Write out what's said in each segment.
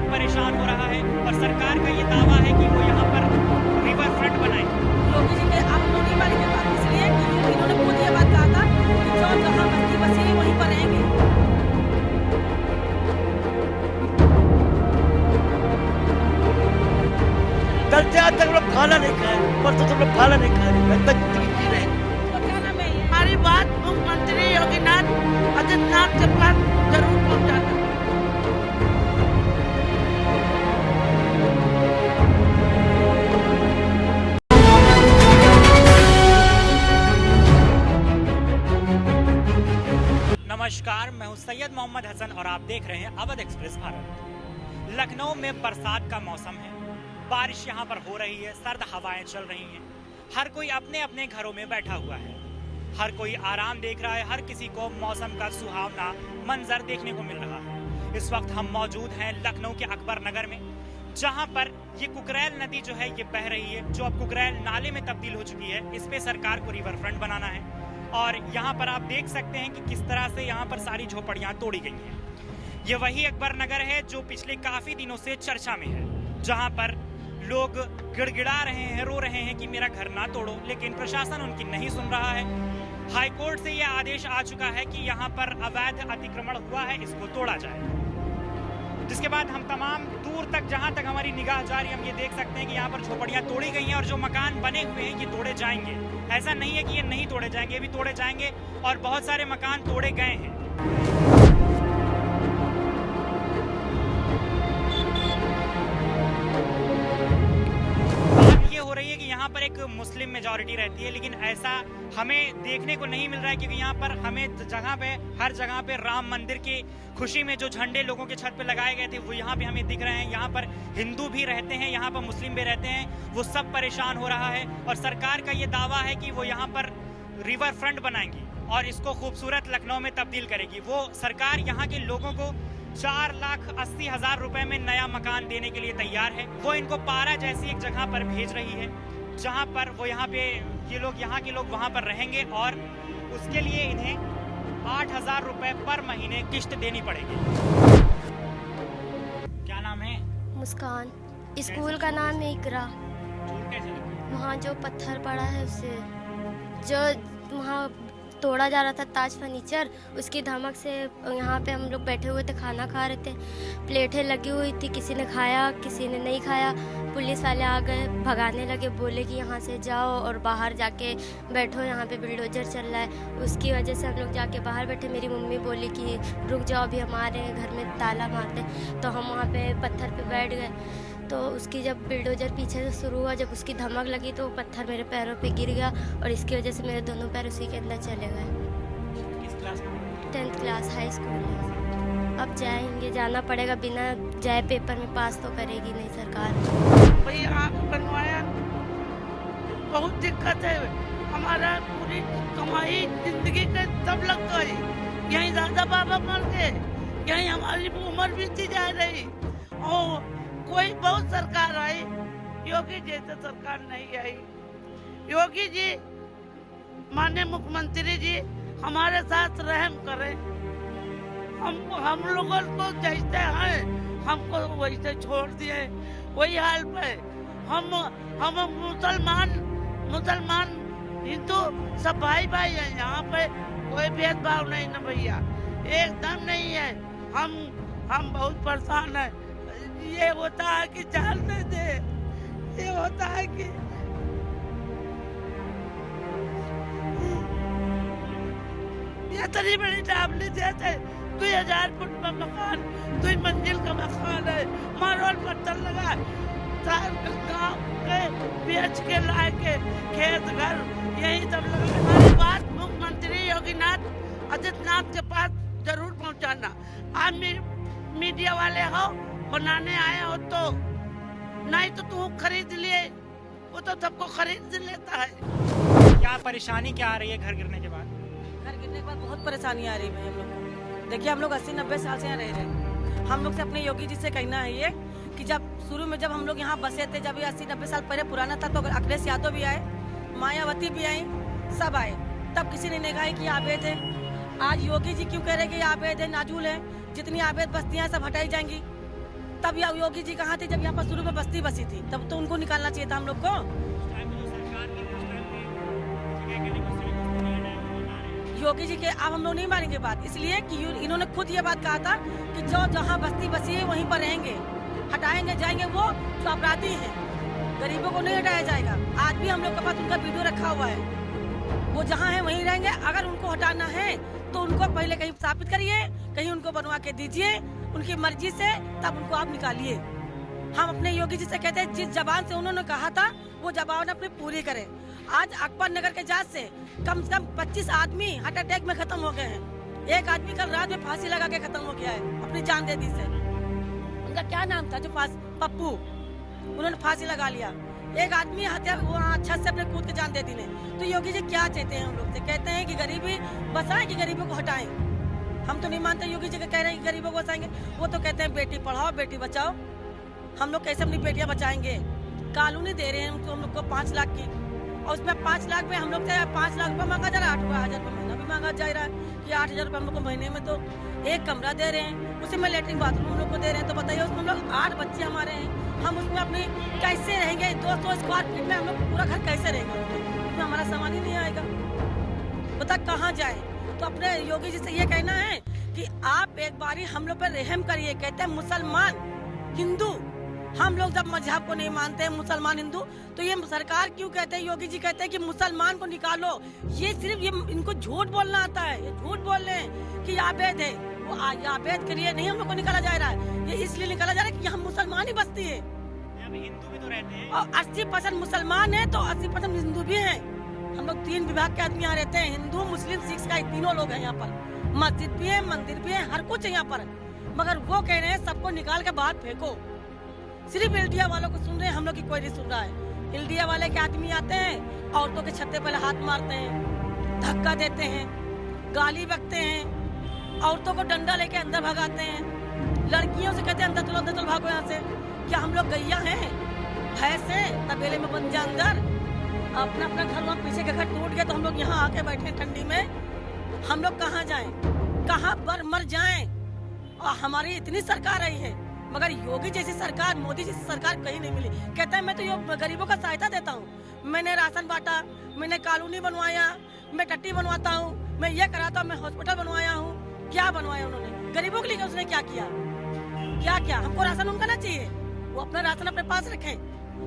सब परेशान हो रहा है और सरकार का ये दावा है कि वो यहाँ पर रिवर फ्रंट बनाएंगे। योगी जी के आप मोदी वाली की बात इसलिए कि इन्होंने खुद ये बात कहा था कि जो जहाँ बस्ती बसी वहीं पर रहेंगे। कल से आज तक हम लोग खाना नहीं खाए, परसों तुम लोग खाना नहीं खा रहे, तक जिंदगी जी रहे। तो क्या नाम है ये? हमारी बात मुख्यमंत्री योगीनाथ आदित्यनाथ के पास जरूर पहुंचाना। नमस्कार, मैं हूं सैयद मोहम्मद हसन और आप देख रहे हैं अवध एक्सप्रेस भारत। लखनऊ में बरसात का मौसम है, बारिश यहाँ पर हो रही है, सर्द हवाएं चल रही हैं। हर कोई अपने अपने घरों में बैठा हुआ है, हर कोई आराम देख रहा है, हर किसी को मौसम का सुहावना मंजर देखने को मिल रहा है। इस वक्त हम मौजूद हैं लखनऊ के अकबर नगर में, जहाँ पर ये कुकरैल नदी जो है ये बह रही है, जो अब कुकरैल नाले में तब्दील हो चुकी है। इस पे सरकार को रिवर फ्रंट बनाना है और यहाँ पर आप देख सकते हैं कि किस तरह से यहाँ पर सारी झोपड़ियाँ तोड़ी गई हैं। ये वही अकबर नगर है जो पिछले काफी दिनों से चर्चा में है, जहाँ पर लोग गिड़गिड़ा रहे हैं, रो रहे हैं कि मेरा घर ना तोड़ो, लेकिन प्रशासन उनकी नहीं सुन रहा है। हाई कोर्ट से यह आदेश आ चुका है कि यहाँ पर अवैध अतिक्रमण हुआ है, इसको तोड़ा जाए। जिसके बाद हम तमाम दूर तक जहाँ तक हमारी निगाह जा रही है, हम ये देख सकते हैं कि यहाँ पर झोपड़ियाँ तोड़ी गई हैं और जो मकान बने हुए हैं ये तोड़े जाएंगे। ऐसा नहीं है कि ये नहीं तोड़े जाएंगे, ये भी तोड़े जाएंगे और बहुत सारे मकान तोड़े गए हैं। बात ये हो रही है कि यहाँ पर एक मुस्लिम मेजॉरिटी रहती है, लेकिन ऐसा हमें देखने को नहीं मिल रहा है, क्योंकि यहाँ पर हमें जगह पे हर जगह पे राम मंदिर की खुशी में जो झंडे लोगों के छत पे लगाए गए थे वो यहाँ पे हमें दिख रहे हैं। यहाँ पर हिंदू भी रहते हैं, यहाँ पर मुस्लिम भी रहते हैं, वो सब परेशान हो रहा है और सरकार का ये दावा है कि वो यहाँ पर रिवर फ्रंट बनाएंगी और इसको खूबसूरत लखनऊ में तब्दील करेगी। वो सरकार यहाँ के लोगों को 4,80,000 रुपए में नया मकान देने के लिए तैयार है। वो इनको पारा जैसी एक जगह पर भेज रही है, जहाँ पर वो यहाँ के लोग वहाँ पर रहेंगे और उसके लिए इन्हें 8,000 रुपए पर महीने किस्त देनी पड़ेगी। क्या नाम है? मुस्कान। स्कूल का नाम है इकरा। झूठ कैसे लग रहा है? वहाँ जो पत्थर पड़ा है उससे जो वहाँ तोड़ा जा रहा था ताज फर्नीचर, उसकी धमक से यहाँ पे हम लोग बैठे हुए थे, खाना खा रहे थे, प्लेटें लगी हुई थी, किसी ने खाया किसी ने नहीं खाया। पुलिस वाले आ गए, भगाने लगे, बोले कि यहाँ से जाओ और बाहर जाके बैठो, यहाँ पे बुलडोजर चल रहा है। उसकी वजह से हम लोग जाके बाहर बैठे। मेरी मम्मी बोली कि रुक जाओ, अभी हमारे घर में ताला मारते, तो हम वहाँ पे पत्थर पे बैठ गए। तो उसकी जब बुलडोजर पीछे से शुरू हुआ, जब उसकी धमक लगी तो वो पत्थर मेरे पैरों पे गिर गया और इसकी वजह से मेरे दोनों पैर उसी के अंदर चले गए। किस क्लास में? 10th क्लास हाई स्कूल है। अब जाएंगे, जाना पड़ेगा, बिना जाए पेपर में पास तो करेगी नहीं सरकार। भाई आँख बनवाया, बहुत दिक्कत है। हमारा पूरी कमाई जिंदगी के सब लग गई, यहीं दादा बाबा मर गए, यहीं हमारी उम्र बीती जा रही और कोई बहुत सरकार आई, योगी जैसे सरकार नहीं आई। योगी जी माननीय मुख्यमंत्री जी हमारे साथ रहम करें। हम लोगों को जैसे हैं हमको वैसे छोड़ दिए, वही हाल पे हम मुसलमान हिंदू सब भाई भाई हैं। यहाँ पे कोई भेदभाव नहीं ना भैया, एकदम नहीं है। हम बहुत परेशान हैं। ये होता है कि जान दे दे, ये होता है कि ये तरी बड़ी डाबली देते 2000 फुट में मकान, 2 मंजिल का मकान है, मार्बल पत्थर लगा, गाँव के बेच के लाए के खेत घर यही सब लगा। हमारी बात मुख्यमंत्री योगीनाथ आदित्यनाथ के पास जरूर पहुंचाना। आप मीडिया वाले हो, बनाने आए हो तो, नहीं तो तू खरीद लिए, वो तो सबको खरीद लेता है। क्या परेशानी क्या आ रही है घर गिरने के बाद? घर गिरने के बाद बहुत परेशानी आ रही है हम लोग को। देखिए हम लोग 80-90 साल से यहाँ रह रहे हैं। हम लोग से अपने योगी जी से कहना है ये कि जब शुरू में जब हम लोग यहाँ बसे थे, जब ये 80-90 साल पहले पुराना था, तो अखिलेश यादव भी आए, मायावती भी आई, सब आए, तब किसी ने कहा कि आबेद है। आज योगी जी क्यों कह रहे कि आबेद है, नाजुल है, जितनी आबेद बस्तियाँ सब हटाई जाएंगी, तब योगी जी कहाँ थे जब यहाँ पर शुरू में बस्ती बसी थी? तब तो उनको निकालना चाहिए था हम लोग को। योगी जी के अब हम लोग नहीं मानेंगे बात, इसलिए कि इन्होंने खुद ये बात कहा था कि जो जहाँ बस्ती बसी है वहीं पर रहेंगे, हटाएंगे जाएंगे वो जो अपराधी हैं, गरीबों को नहीं हटाया जाएगा। आज भी हम लोग के पास उनका वीडियो रखा हुआ है, वो जहाँ है वहीं रहेंगे। अगर उनको हटाना है तो उनको पहले कहीं स्थापित करिए, कहीं उनको बनवा के दीजिए उनकी मर्जी से, तब उनको आप निकालिए। हम अपने योगी जी से कहते हैं जिस जबान से उन्होंने कहा था वो जबान अपनी पूरी करें। आज अकबर नगर के जांच से कम 25 आदमी हार्ट अटैक में खत्म हो गए हैं। एक आदमी कल रात में फांसी लगा के खत्म हो गया है, अपनी जान दे दी से। उनका क्या नाम था जो पप्पू, उन्होंने फांसी लगा लिया। एक आदमी हत्या छत से अपने कूद के जान दे दी ने। तो योगी जी क्या चाहते हैं हम लोग से? कहते हैं कि गरीबी बचाएं कि गरीबों को हटाएं। हम तो नहीं मानते योगी जी के कह रहे हैं कि गरीबों को बचाएंगे। वो तो कहते हैं बेटी पढ़ाओ बेटी बचाओ। हम लोग कैसे अपनी बेटियां बचाएंगे? कॉलोनी दे रहे हैं हम लोग को 5 लाख की, और उसमें 5 लाख में हम लोग से 5 लाख रुपये मांगा जा रहा है, 8,000 रुपये महीना भी मांगा जा रहा है कि 8,000 रुपये हम लोग को महीने में तो एक कमरा दे रहे हैं, उसी में लेटरिन बाथरूम हम लोग को दे रहे हैं। तो बताइए उसमें हम लोग 8 बच्चे हमारे हैं, हम उसमें अपनी कैसे रहेंगे? 200 स्क्वायर फीट में हम लोग पूरा घर कैसे रहेंगे? उसमें हमारा सामान ही नहीं आएगा, बता कहाँ जाए? तो अपने योगी जी से ये कहना है कि आप एक बारी हम लोग पर रहम करिए। कहते हैं मुसलमान हिंदू, हम लोग जब मजहब को नहीं मानते हैं मुसलमान हिंदू, तो ये सरकार क्यों कहते हैं? योगी जी कहते हैं कि मुसलमान को निकालो। ये सिर्फ ये इनको झूठ बोलना आता है, ये झूठ बोल रहे हैं कि आबेद है, वो आबेद के लिए नहीं हम लोग को निकाला जा रहा है, ये इसलिए निकाला जा रहा है कि हम मुसलमान ही बसती है। हिंदू भी तो रहते हैं और 80% मुसलमान है तो 80% हिंदू भी है। हम लोग 3 विभाग के आदमी यहाँ रहते हैं, हिंदू मुस्लिम सिख का, तीनों लोग हैं यहाँ पर। मस्जिद भी है, मंदिर भी है, हर कुछ है यहाँ पर। मगर वो कह रहे हैं सबको निकाल के बाहर फेंको। सिर्फ इंडिया वालों को सुन रहे हैं, हम लोग की कोई नहीं सुन रहा है। इंडिया वाले के आदमी आते हैं, औरतों के छत्ते पर हाथ मारते हैं, धक्का देते हैं, गाली बकते हैं, औरतों को डंडा लेके अंदर भगाते हैं, लड़कियों से कहते हैं अंदर चलो भागो यहाँ से। क्या हम लोग गैया हैं? भैंस से तबेले में बन जा अंदर, अपना अपना घर वहाँ पीछे का घर टूट गया तो हम लोग यहाँ आके बैठे ठंडी में। हम लोग कहाँ जाएं? कहाँ पर मर जाएं? और हमारी इतनी सरकार आई है, मगर योगी जैसी सरकार, मोदी जैसी सरकार कहीं नहीं मिली। कहता है मैं तो गरीबों का सहायता देता हूँ, मैंने राशन बांटा, मैंने कॉलोनी बनवाया, मैं टट्टी बनवाता हूँ, मैं ये कराता हूँ, मैं हॉस्पिटल बनवाया हूँ। क्या बनवाया उन्होंने? गरीबों के लिए उसने क्या किया? क्या क्या? हमको राशन उनका ना चाहिए, वो अपना राशन अपने पास रखें,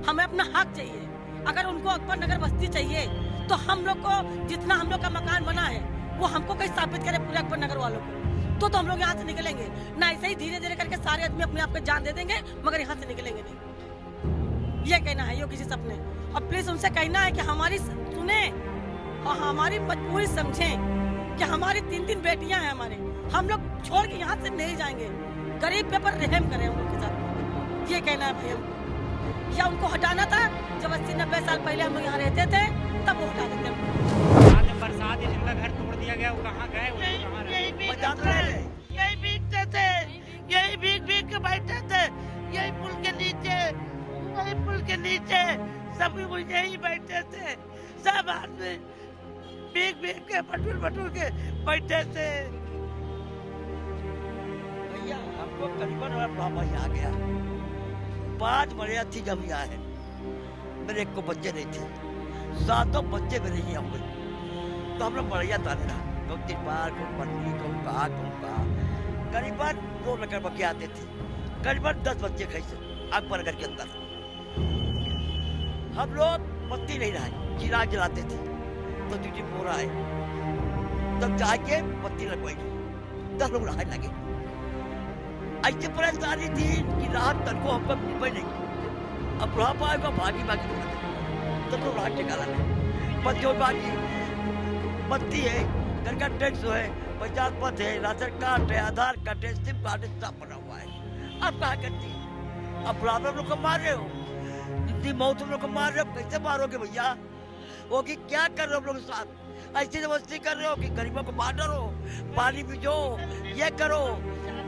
हमें अपना हक चाहिए। अगर उनको अकबर नगर बस्ती चाहिए तो हम लोग को जितना हम लोग का मकान बना है वो हमको कहीं स्थापित करे पूरे अकबर नगर वालों को, तो हम लोग यहाँ से निकलेंगे ना। ऐसे ही धीरे धीरे करके सारे आदमी अपने आप को जान दे देंगे, मगर यहाँ से निकलेंगे नहीं। ये कहना है योगी जी सबने। और प्लीज उनसे कहना है कि हमारी सुने और हमारी मजबूरी समझें कि हमारी 3 बेटियां हैं हमारे, हम लोग छोड़ के यहाँ से नहीं जाएंगे। गरीब पे पर रहम करें हम लोग के साथ, ये कहना है भाई हमको। या उनको हटाना था जब 80-90 साल पहले हम लोग यहाँ रहते थे, तब वो हटा देते हैं। बरसात ही जिनका घर तोड़ दिया गया वो कहाँ गए? यही भीगते थे, यही भीग के बैठे थे, यही पुल के नीचे सब यही बैठे थे, सब आदमी भीग के बटूर के बैठे थे। भैया हमको करीबन आ गया 5 बढ़िया थी जब यहाँ है, मेरे एक को बच्चे नहीं थे, 7 बच्चे मेरे ही हुए। तो हम लोग बढ़िया था ना, कहूँ तिरपाल, कहूँ पन्नी, कहूँ कहा करीबन 2 लकड़ बके आते थे, करीबन 10 बच्चे कैसे अकबर नगर के अंदर। हम लोग बत्ती नहीं रहे, चिराग जलाते थे, तो ड्यूटी पूरा है तब जाके बत्ती लगवाई, 10 लोग रहा लगे। ऐसी परेशानी थी कि रात तक को हमको मिल नहीं। अब बुढ़ापा आएगा भागी तब तो रात निकाला नहीं। बच्चों बाकी बत्ती है, घर का टैक्स है, पंचायत पद है, राशन कार्ड है, आधार कार्ड है, सिम कार्ड है, सब बना हुआ है। अब कहाँ करती है? अब बुढ़ापा लोग को मार रहे हो, जितनी मौत लोग को मार रहे हो, कैसे मारोगे भैया? वो कि क्या कर रहे हो लोग साथ? ऐसी जबरदस्ती कर रहे हो कि गरीबों को मार डालो, पानी भिजो, ये करो।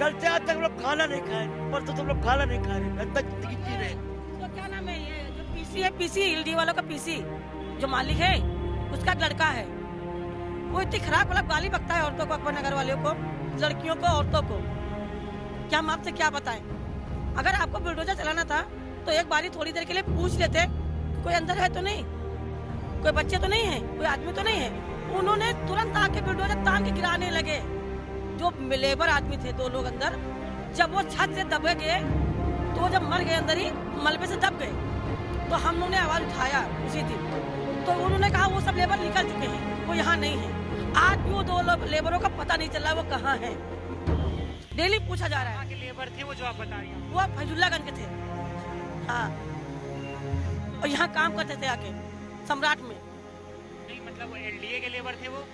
कल से आज तक लोग खाना नहीं खाए, पर तो तुम लोग खाना नहीं खा रहे, तक जिंदगी जी रहे। तो क्या नाम है ये जो पीसी है? पीसी एलडी वालों का पीसी जो मालिक है उसका लड़का है, वो इतनी खराब मतलब गाली बकता है औरतों को, अकबर नगर वालों को, लड़कियों को, औरतों को। क्या हम आपसे क्या बताएं? अगर आपको बुलडोजर चलाना था तो एक बारी थोड़ी देर के लिए पूछ लेते कोई अंदर है तो नहीं, कोई बच्चे तो नहीं है, कोई आदमी तो नहीं है। उन्होंने तुरंत आके बुलडोजर तान के गिराने लगे। जो लेबर आदमी थे 2 लोग अंदर, जब वो छत से दबे गए तो जब मर गए अंदर ही मलबे से दब गए, तो हम लोग ने आवाज उठाया उसी दिन। तो उन्होंने कहा वो सब लेबर निकल चुके हैं, वो यहाँ नहीं है। आज भी वो 2 लेबरों का पता नहीं चल रहा है वो कहाँ है। डेली पूछा जा रहा है। के लेबर थे वो जो आप बता रही हैं, वो फैजुल्लागंज के थे, हाँ, और यहाँ काम करते थे आके सम्राट में। नहीं मतलब वो एलडीए के लेबर थे वो?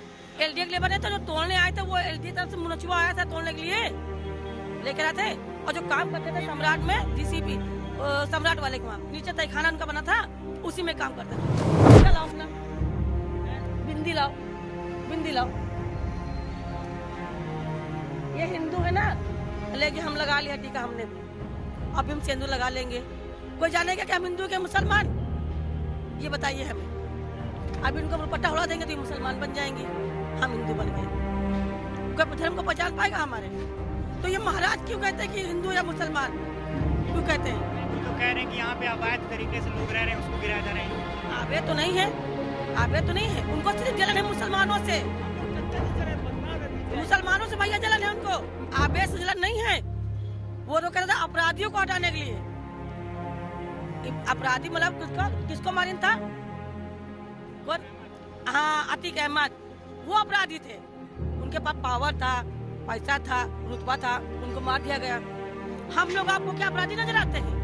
एलडीए के लेबर है तो जो तोड़ने आए थे वो एलडीए तरफ से मुनचुआ आया था तोड़ने के लिए लेकर आए थे। और जो काम करते थे सम्राट में जीसीपी सम्राट वाले के वहाँ नीचे तहखाना उनका बना था, उसी में काम करते थे। क्या लाओ अपना बिंदी लाओ, बिंदी लाओ। ये हिंदू है ना, लेके हम लगा लिया टीका हमने, अब हम सिंदूर लगा लेंगे। कोई जानेगा कि हम हिंदू के मुसलमान? ये बताइए हमें। अब इनको दुपट्टा उड़ा देंगे तो ये मुसलमान बन जाएंगे, हम हिंदू बन गए। कोई धर्म को पहचान पाएगा हमारे? तो ये महाराज क्यों कहते हैं कि हिंदू या मुसलमान क्यों कहते हैं? वो तो कह रहे हैं कि यहाँ पे अवैध तरीके से लोग रह रहे हैं, उसको गिराया जा रहे हैं। आबे तो नहीं है, आबे तो नहीं है। उनको सिर्फ जलन है मुसलमानों से, मुसलमानों से भैया जलन है उनको, आबे से जलन नहीं है। वो तो कह रहा था अपराधियों को हटाने के लिए। अपराधी मतलब किसको मारिन था? कौन? हाँ, अतीक अहमद, वो अपराधी थे। उनके पास पावर था, पैसा था, रुतबा था, उनको मार दिया गया। हम लोग आपको क्या अपराधी नजर आते हैं?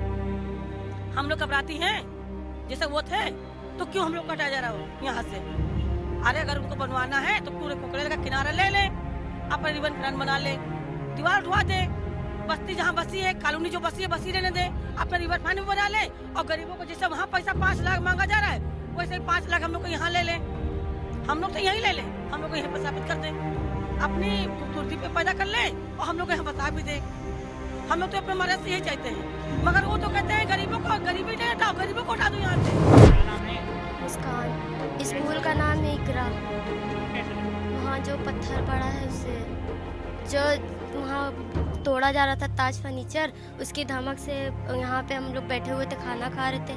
हम लोग अपराधी हैं जैसे वो थे, तो क्यों हम लोग को हटाया जा रहा हो यहाँ से? अरे अगर उनको बनवाना है तो पूरे पोखरे का किनारा ले ले, अपना रिबन प्लान बना ले, दीवार उठवा दे, बस्ती जहाँ बसी है, कॉलोनी जो बसी है बसी रहने दे, अपना रिवर पानी बना ले। और गरीबों को जैसे वहाँ पैसा 5 लाख मांगा जा रहा है, वैसे ही 5 लाख हम लोग को यहाँ ले ले। हम लोग तो यहीं ले ले, हम लोग को यहाँ प्रस्थापित कर दे, अपनी खूबसूरती पे पैदा कर ले और हम लोग को यहाँ बता भी दे। हम लोग तो अपने मर्द से यही चाहते हैं, मगर वो तो कहते हैं गरीबों को, गरीबी नहीं हटाओ, गरीबों को हटा दो यहाँ से। क्या नाम है? मुस्कान, स्कूल का नाम है इकरा। वहाँ जो पत्थर पड़ा है उससे, जो वहाँ तोड़ा जा रहा था ताज फर्नीचर, उसकी धमक से यहाँ पे हम लोग बैठे हुए थे, खाना खा रहे थे,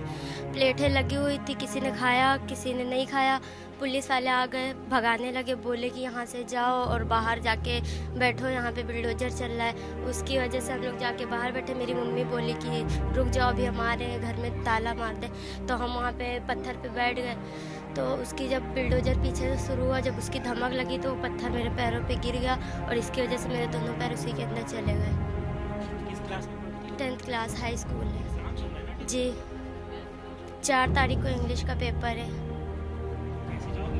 प्लेटें लगी हुई थी, किसी ने खाया किसी ने नहीं खाया। पुलिस वाले आ गए, भगाने लगे, बोले कि यहाँ से जाओ और बाहर जाके बैठो, यहाँ पे बुलडोजर चल रहा है। उसकी वजह से हम लोग जाके बाहर बैठे। मेरी मम्मी बोली कि रुक जाओ, अभी हमारे घर में ताला मार दे। तो हम वहाँ पे पत्थर पे बैठ गए। तो उसकी जब बुलडोजर पीछे से शुरू हुआ, जब उसकी धमक लगी तो वो पत्थर मेरे पैरों पे गिर गया और इसकी वजह से मेरे दोनों पैर उसी के अंदर चले गए। किस क्लास में पढ़ती 10th क्लास हाई स्कूल है एग्जाम चल रहा है ना? जी। 4 तारीख को इंग्लिश का पेपर है। कैसे जाओगी?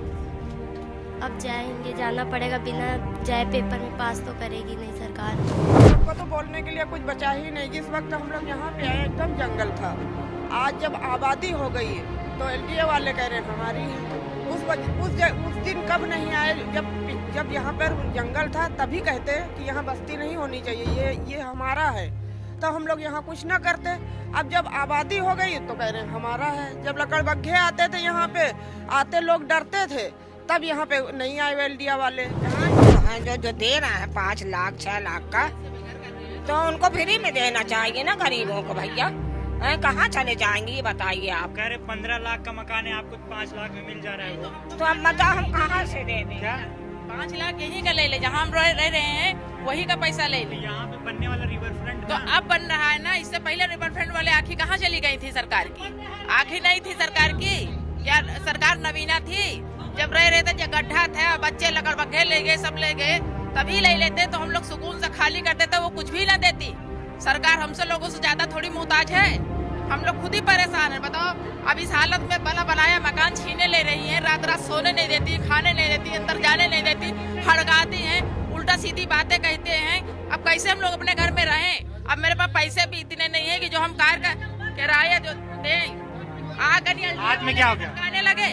अब जाएंगे, जाना पड़ेगा, बिना जाए पेपर में पास तो करेगी नहीं सरकार। हमको तो बोलने के लिए कुछ बचा ही नहीं। जिस वक्त हम लोग यहाँ पे आए एकदम जंगल था। आज जब आबादी हो गई है तो एलडीए वाले कह रहे हैं हमारी है। उस दिन कब नहीं आए, जब यहाँ पर जंगल था तभी कहते कि यहाँ बस्ती नहीं होनी चाहिए, ये हमारा है, तो हम लोग यहाँ कुछ ना करते। अब जब आबादी हो गई तो कह रहे हैं हमारा है। जब लकड़बग्घे आते थे यहाँ पे, आते लोग डरते थे, तब यहाँ पे नहीं आए एलडीए वाले। जो दे रहा है 5 लाख 6 लाख का, तो उनको फ्री में देना चाहिए ना गरीबों को भैया। कहाँ चले जाएंगे ये बताइए आप। कह रहे 15 लाख का मकान है, आपको 5 लाख में मिल जा रहा है वो। तो अब बताओ हम कहाँ से दे दें? क्या 5 लाख यही का ले ले, जहाँ हम रह रहे हैं वही का पैसा ले ले। यहाँ पे बनने वाला रिवर फ्रंट तो अब बन रहा है ना, इससे पहले रिवर फ्रंट वाले आखिर कहाँ चली गई थी सरकार की? आखिर नहीं थी सरकार की, क्या सरकार नवीना थी? जब रह रहे थे, जब गड्ढा था, बच्चे लकड़बग्घे ले गए, सब ले गए, तभी ले लेते तो हम लोग सुकून से खाली कर देते, वो कुछ भी ना देती। सरकार हमसे लोगों से ज्यादा थोड़ी मोहताज है, हम लोग खुद ही परेशान है। बताओ, अब इस हालत में बना बनाया मकान छीने ले रही है, रात रात सोने नहीं देती, खाने नहीं देती, अंदर जाने नहीं देती, हड़काती हैं, उल्टा सीधी बातें कहते हैं। अब कैसे हम लोग अपने घर में रहें? अब मेरे पास पैसे भी इतने नहीं है कि जो हम कार का किराया जो दें। हाथ में क्या हो गया? हड़काने लगे,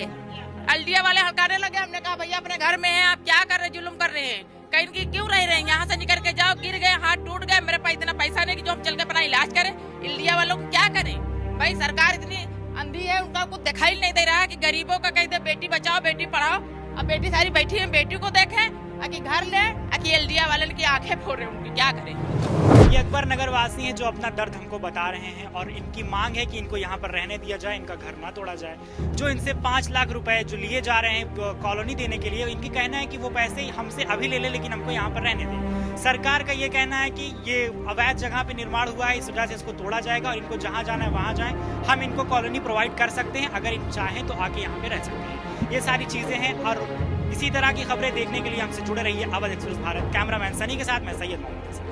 एलडीए वाले हड़काने लगे। हमने कहा भैया अपने घर में हैं, आप क्या कर रहे, जुल्म कर रहे हैं, कहीं की क्यों रह रहे हैं? यहाँ से निकल के जाओ, गिर गए, हाथ टूट गए, मेरे पास इतना पैसा नहीं कि जो हम चल के अपना इलाज करें। इंडिया वालों को क्या करें भाई? सरकार इतनी अंधी है, उनका कुछ दिखाई नहीं दे रहा है कि गरीबों का कहते बेटी बचाओ बेटी पढ़ाओ। अब बेटी सारी बैठी है, बेटी को देखें, आकि घर ले आकि एलडीए वाले की आंखें फोड़ रहे उनकी, क्या करें। ये अकबर नगर वासी हैं जो अपना दर्द हमको बता रहे हैं और इनकी मांग है कि इनको यहाँ पर रहने दिया जाए, इनका घर ना तोड़ा जाए। जो इनसे 5 लाख रुपए जो लिए जा रहे हैं कॉलोनी देने के लिए, इनकी कहना है कि वो पैसे हमसे अभी ले ले लेकिन हमको यहाँ पर रहने दें। सरकार का ये कहना है कि ये अवैध जगह पे निर्माण हुआ है, इस वजह से इसको तोड़ा जाएगा और इनको जहाँ जाना है वहाँ जाएं। हम इनको कॉलोनी प्रोवाइड कर सकते हैं, अगर इन चाहें तो आके यहाँ पे रह सकते हैं। ये सारी चीज़ें हैं और इसी तरह की खबरें देखने के लिए हमसे जुड़े रहिए अवध एक्सप्रेस भारत। कैमरामैन सनी के साथ मैं सैयद मोहम्मद।